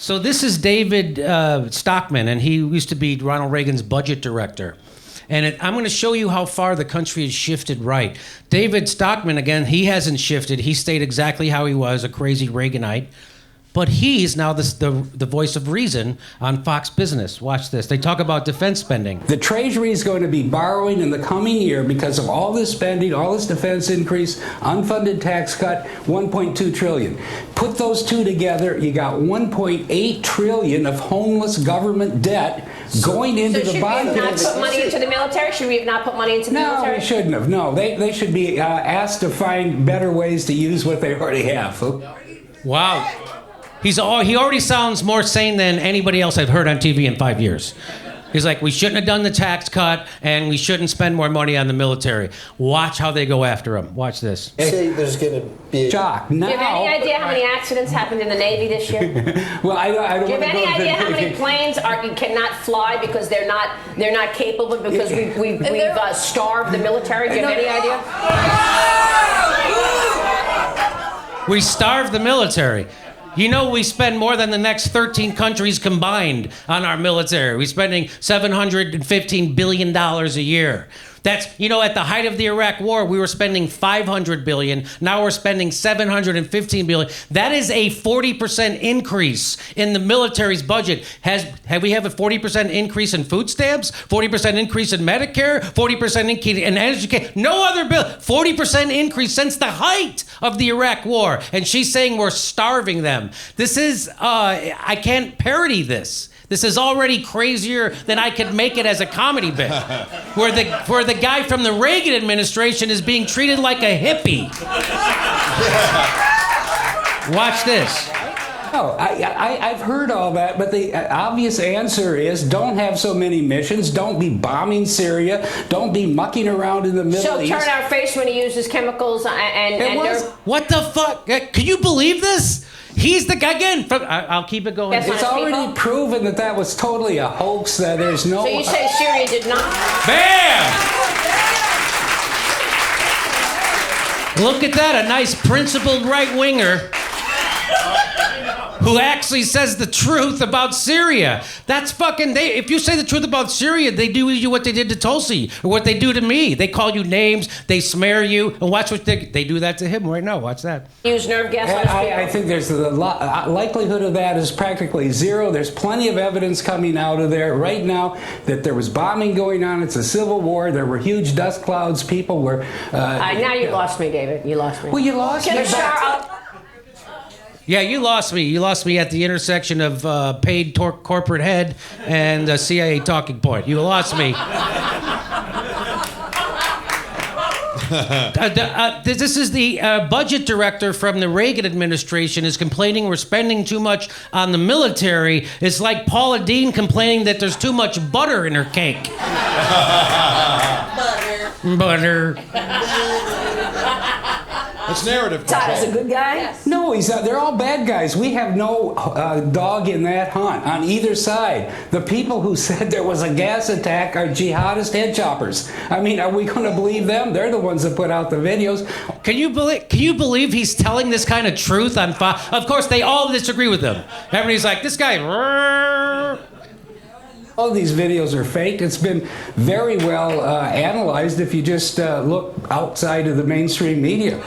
So this is David Stockman, and he used to be Ronald Reagan's budget director. And I'm going to show you how far the country has shifted right. David Stockman, again, he hasn't shifted. He stayed exactly how he was, a crazy Reaganite. But he's now the voice of reason on Fox Business. Watch this. They talk about defense spending. The Treasury is going to be borrowing in the coming year because of all this spending, all this defense increase, unfunded tax cut, $1.2 trillion. Put those two together, you got $1.8 trillion of homeless government debt going into the bond. So should we have not put money into the military? Should we have not put money into the military? No, we shouldn't have. No, they should be asked to find better ways to use what they already have. Wow. He already sounds more sane than anybody else I've heard on TV in 5 years. He's like, we shouldn't have done the tax cut, and we shouldn't spend more money on the military. Watch how they go after him. Watch this. Say there's going to be a shock. Now, do you have any idea how many accidents happened in the Navy this year? Well, I don't. Do you have any idea how many planes cannot fly because they're not capable because we've starved the military? Do you have any idea? We starved the military. You know, we spend more than the next 13 countries combined on our military. We're spending $715 billion a year. That's, you know, at the height of the Iraq War, we were spending $500 billion. Now we're spending $715 billion. That is a 40% increase in the military's budget. Have we have a 40% increase in food stamps? 40% increase in Medicare? 40% increase in education? No other bill. 40% increase since the height of the Iraq War. And she's saying we're starving them. This is, I can't parody this. This is already crazier than I could make it as a comedy bit. Where the guy from the Reagan administration is being treated like a hippie. Watch this. Oh, I've heard all that, but the obvious answer is don't have so many missions, don't be bombing Syria, don't be mucking around in the Middle East. She'll turn our face when he uses chemicals What the fuck? Can you believe this? He's the guy again. I'll keep it going. It's already proven that was totally a hoax. That there's no. So you say Syria did not? Bam! Look at that, a nice principled right winger who actually says the truth about Syria. That's fucking, if you say the truth about Syria, they do you what they did to Tulsi, or what they do to me. They call you names, they smear you, and watch what they do that to him right now. Watch that. Use nerve gas on his people. I think there's the likelihood of that is practically zero. There's plenty of evidence coming out of there right now that there was bombing going on. It's a civil war. There were huge dust clouds. People were... now you lost me, David. You lost me. Well, you lost me. Yeah, you lost me. You lost me at the intersection of paid corporate head and CIA talking point. You lost me. This is the budget director from the Reagan administration is complaining we're spending too much on the military. It's like Paula Deen complaining that there's too much butter in her cake. Butter. It's narrative control. Todd is a good guy? Yes. No, they're all bad guys. We have no dog in that hunt on either side. The people who said there was a gas attack are jihadist head choppers. I mean, are we going to believe them? They're the ones that put out the videos. Can you believe he's telling this kind of truth on Fox? Of course, they all disagree with him. Everybody's like, this guy... All of these videos are fake. It's been very well analyzed if you just look outside of the mainstream media.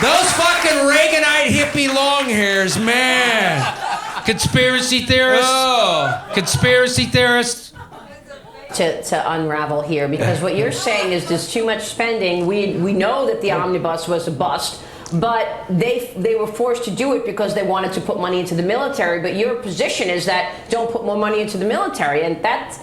Those fucking Reaganite hippie long hairs, man. Conspiracy theorists. Conspiracy theorists. To unravel here, because what you're saying is there's too much spending. We know that the omnibus was a bust, but they were forced to do it because they wanted to put money into the military. But your position is that don't put more money into the military, and that's,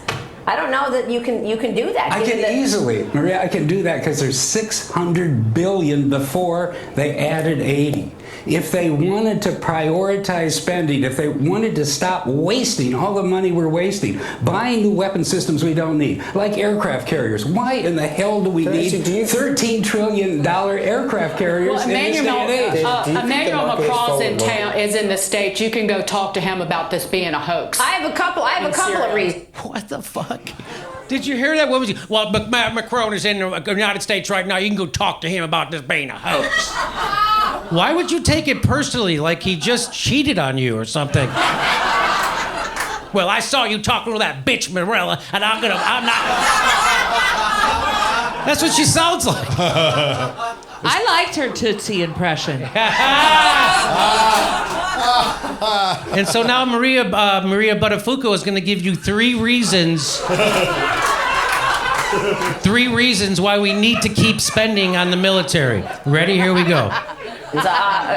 I don't know that you can do that. I can easily, Maria, I can do that because there's $600 billion before they added 80. If they wanted to prioritize spending, if they wanted to stop wasting all the money we're wasting, buying new weapon systems we don't need, like aircraft carriers. Why in the hell do we need $13 trillion aircraft carriers in this day and age? Emmanuel Macron's in town, is in the States. You can go talk to him about this being a hoax. I have a couple of reasons. What the fuck? Did you hear that? What was he? Well, Macron is in the United States right now. You can go talk to him about this being a hoax. Why would you take it personally, like he just cheated on you or something? Well, I saw you talking to that bitch Marilla, and I'm not. That's what she sounds like. I liked her Tootsie impression. And so now Maria Buttafuoco is going to give you 3 reasons. 3 reasons why we need to keep spending on the military. Ready? Here we go.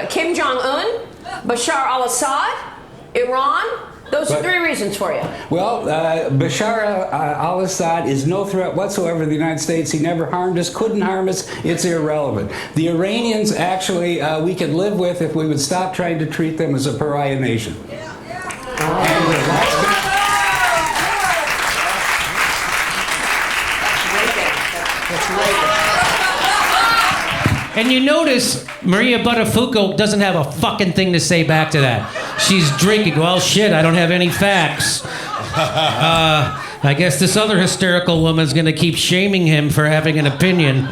Kim Jong-un, Bashar al-Assad, Iran. Those are 3 reasons for you. Well, Bashar al-Assad is no threat whatsoever to the United States. He never harmed us, couldn't harm us. It's irrelevant. The Iranians, actually, we could live with if we would stop trying to treat them as a pariah nation. And you notice Maria Buttafuoco doesn't have a fucking thing to say back to that. She's drinking. Well, shit, I don't have any facts. I guess this other hysterical woman's going to keep shaming him for having an opinion.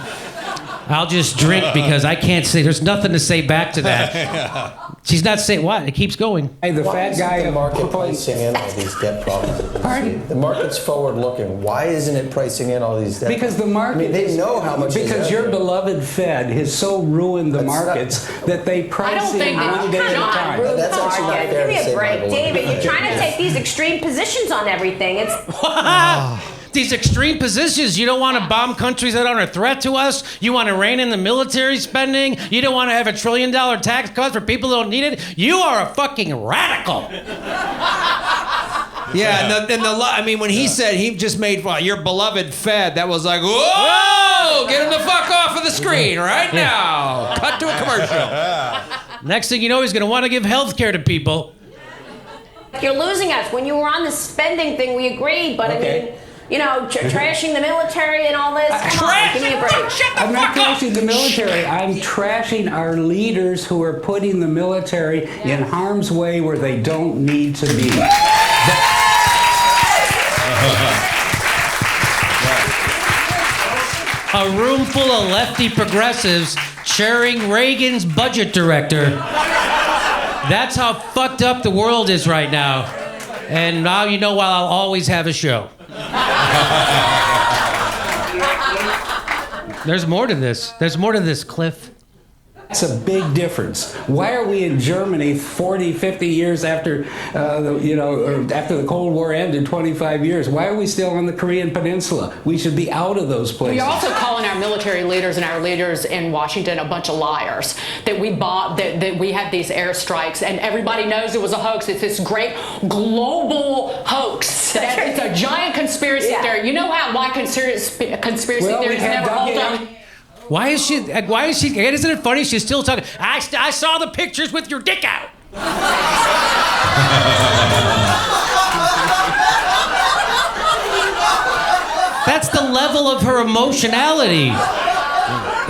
I'll just drink because I can't say. There's nothing to say back to that. She's not saying what? It keeps going. Hey, the fat guy. The market pricing in all these debt problems. Pardon? The market's forward-looking. Why isn't it pricing in all these debt? Because the market. I mean, they know how much. Because your beloved Fed has so ruined the markets that they price in one day at a time. That's actually not fair Give me to a say, break, Michael. David. You're trying to take these extreme positions on everything. It's These extreme positions. You don't want to bomb countries that aren't a threat to us. You want to rein in the military spending. You don't want to have $1 trillion tax cut for people who don't need it. You are a fucking radical. Yeah, I mean, when he said he just made your beloved Fed, that was like, whoa, get him the fuck off of the screen right now. Cut to a commercial. Next thing you know, he's going to want to give health care to people. You're losing us. When you were on the spending thing, we agreed, but I mean, you know, trashing the military and all this. Come on, give me a break. I'm not trashing the military. I'm trashing our leaders who are putting the military in harm's way where they don't need to be. A room full of lefty progressives chairing Reagan's budget director. That's how fucked up the world is right now. And now you know why I'll always have a show. There's more to this. There's more to this, Cliff. That's a big difference. Why are we in Germany 40, 50 years after, after the Cold War ended, 25 years? Why are we still on the Korean Peninsula? We should be out of those places. You're also calling our military leaders and our leaders in Washington a bunch of liars. That we bought, that we had these airstrikes, and everybody knows it was a hoax. It's this great global hoax. It's a giant conspiracy theory. You know why conspiracy theories never hold up? Why is she, isn't it funny? She's still talking. I saw the pictures with your dick out. That's the level of her emotionality.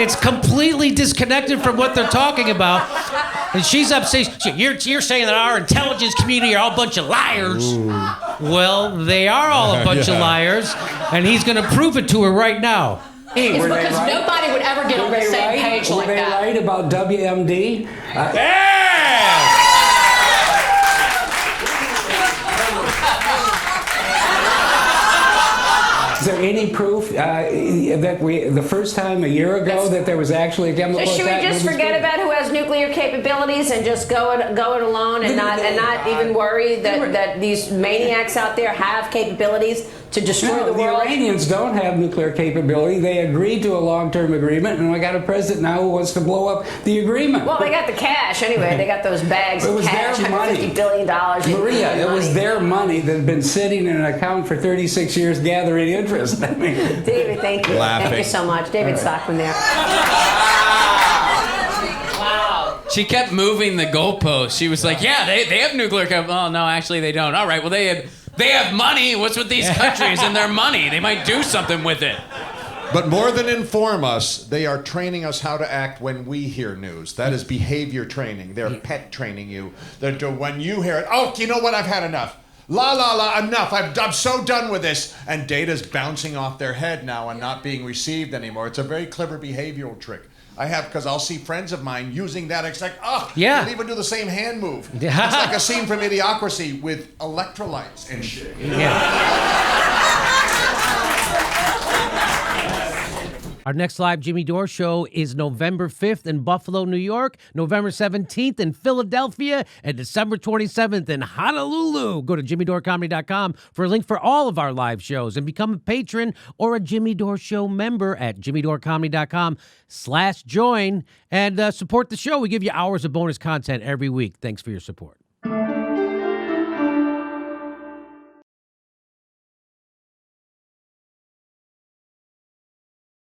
It's completely disconnected from what they're talking about. And she's upset. You're saying that our intelligence community are all a bunch of liars. Ooh. Well, they are all a bunch of liars, and he's going to prove it to her right now. It's because nobody would ever get on the same page like that. Were they right about WMD? Is there any proof that the first time a year ago that there was actually a chemical attack? Should we just forget about who has nuclear capabilities and just go it alone and not even worry that these maniacs out there have capabilities to destroy the world? The Iranians don't have nuclear capability. They agreed to a long-term agreement, and we got a president now who wants to blow up the agreement. Well, they got the cash anyway. They got those bags of cash, $150 billion. Maria, it was their money that had been sitting in an account for 36 years gathering interest. I mean, David, thank you. Laughing. Thank you so much. David Stockman there. Wow. She kept moving the goalposts. She was like, yeah, they have nuclear capability. Oh, no, actually they don't. All right, well, they have money. What's with these countries and their money? They might do something with it. But more than inform us, they are training us how to act when we hear news. That is behavior training. They're pet training you. When you hear it, oh, you know what? I've had enough. La la la, enough. I'm so done with this. And data's bouncing off their head now and not being received anymore. It's a very clever behavioral trick. I have, because I'll see friends of mine using that. It's like, Yeah. they'll even do the same hand move. It's like a scene from Idiocracy with electrolytes and shit. Our next live Jimmy Dore show is November 5th in Buffalo, New York, November 17th in Philadelphia, and December 27th in Honolulu. Go to jimmydorecomedy.com for a link for all of our live shows and become a patron or a Jimmy Dore Show member at jimmydorecomedy.com/join and support the show. We give you hours of bonus content every week. Thanks for your support.